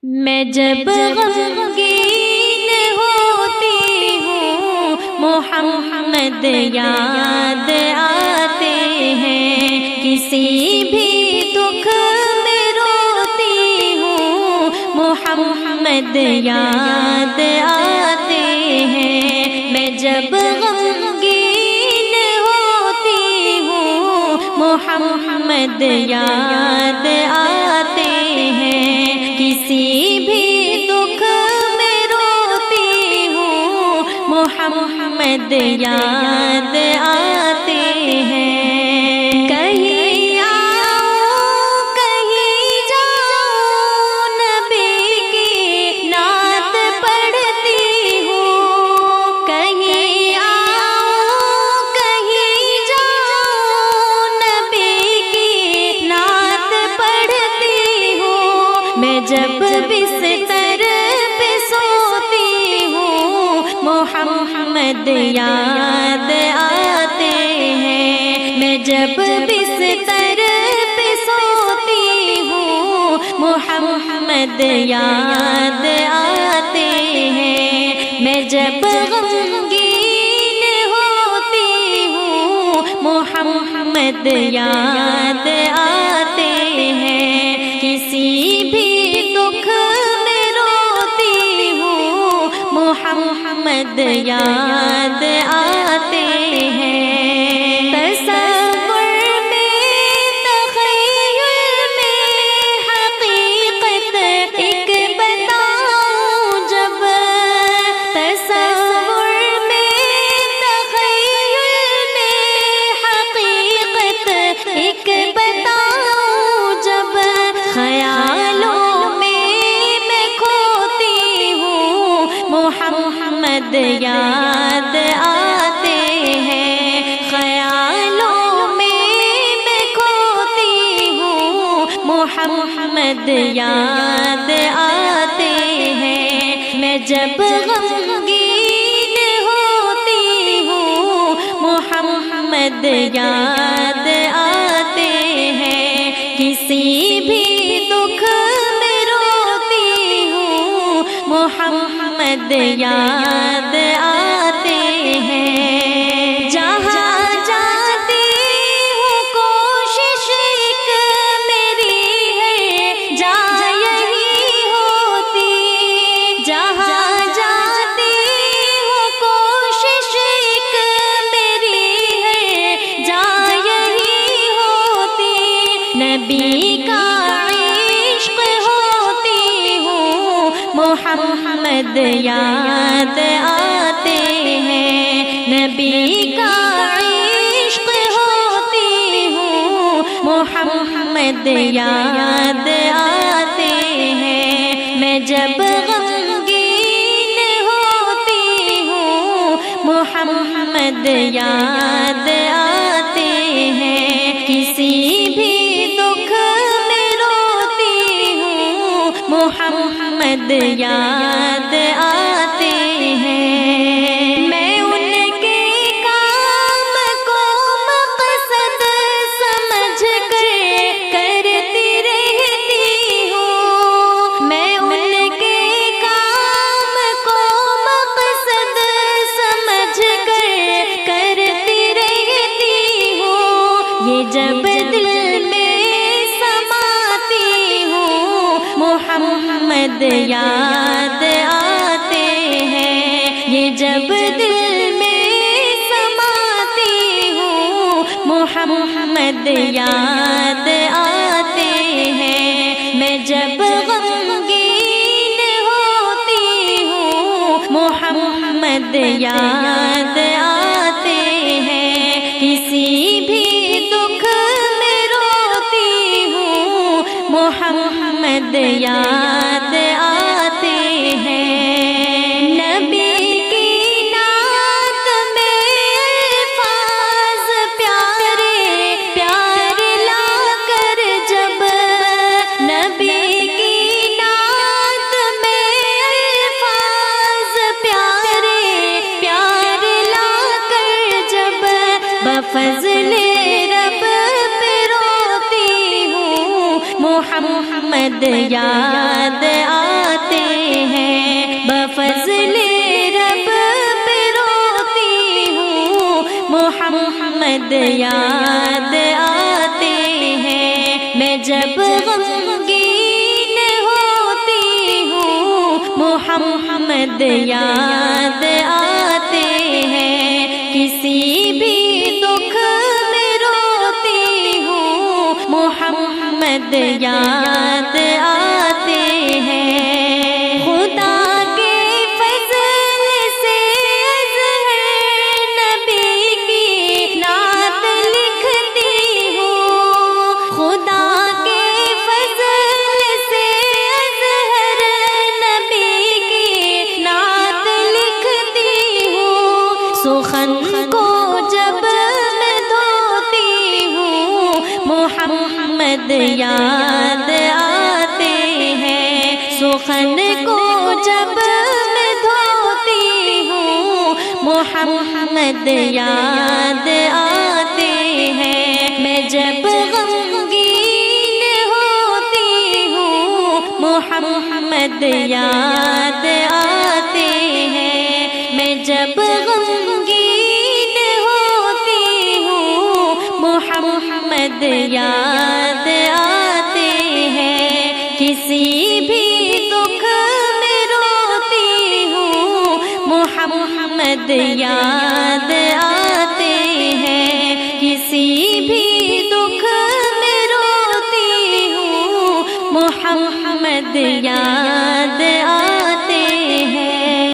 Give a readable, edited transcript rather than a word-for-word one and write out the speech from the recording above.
میں جب غمگین ہوتی ہوں محمد یاد آتے ہیں، کسی بھی دکھ میں روتی ہوں محمد یاد آتے ہیں۔ میں جب غمگین ہوتی ہوں محمد یاد آتے ہیں، کسی بھی دکھ میں روتی ہوں محمد یاد آتے ہیں۔ کہیں آؤں کہیں جاؤں نبی کی نعت پڑھتی ہوں، کہیں آؤں کہیں جاؤں نبی کی نعت پڑھتی ہوں۔ میں جب بستر پہ سوتی ہوں محمد یاد آتے ہیں۔ میں جب بستر پہ سوتی ہوں محمد یاد آتے ہیں۔ میں جب غمگین ہوتی ہوں محمد یاد آتے ہیں، کسی بھی دکھ میں روتی ہوں محمد یاد آتے ہیں۔ تصور میں تخیل میں حقیقت ایک بتاؤں جب، تصور میں تخیل میں حقیقت ایک بتاؤں جب، خیالوں میں کھوتی ہوں محمد یاد آتے ہیں۔ خیالوں میں کھوتی ہوں محمد یاد آتے ہیں۔ میں جب غمگین ہوتی ہوں محمد یاد آتے ہیں، کسی بھی دکھ میں روتی ہوں محمد یاد آتے ہیں۔ جہاں جاتی ہوں کوشش ایک میری ہے جا یہی ہوتی، جہاں جاتی ہوں کوشش ایک میری ہے جا یہی ہوتی، نبی کا عشق ہوتی ہوں محمد یاد آتے ہیں۔ نبی کا عشق ہوتی ہوں محمد یاد آتے ہیں۔ میں جب غمگین ہوتی ہوں محمد یاد آتے ہیں، کسی بھی دکھ میں روتی ہوں محمد یاد آتے ہیں۔ میں ان کے کام کو مقصد سمجھ کر کرتی رہتی ہوں، میں ان کے کام کو مقصد سمجھ کر کرتی رہتی ہوں۔ یہ جب دل میں سماتی ہوں محمد یاد آتے ہیں، یہ جب دل میں سماتی ہوں محمد یاد آتے ہیں۔ میں جب غمگین ہوتی ہوں محمد یاد آتے ہیں، کسی بھی دکھ میں روتی ہوں محمد یاد آتے ہیں۔ نبی کی نعت میں الفاظ پیارے پیارے لا کر جب، نبی کی نعت میں الفاظ پیارے پیارے لا کر جب، بفضل رب پہ روتی ہوں محمد یاد محمد یاد آتے ہیں، میں جب غمگین ہوتی ہوں محمد یاد آتے ہیں، کسی بھی دکھ میں روتی ہوں محمد یاد آتے ہیں، خدا کے فضل سے اظہر نبی کی نعت لکھتی ہوں، خدا کے فضل سے اظہر نبی کی نعت لکھتی ہوں، سخن کو جب میں دھوتی ہوں محمد یاد آتے ہیں، سخن کو جب میں دھوتی ہوں محمد یاد آتے ہیں، میں جب غمگین ہوتی ہوں محمد یاد آتے ہیں، میں جب غمگین ہوتی ہوں محمد یاد آتے ہیں، کسی بھی دکھ میں روتی ہوں محمد یاد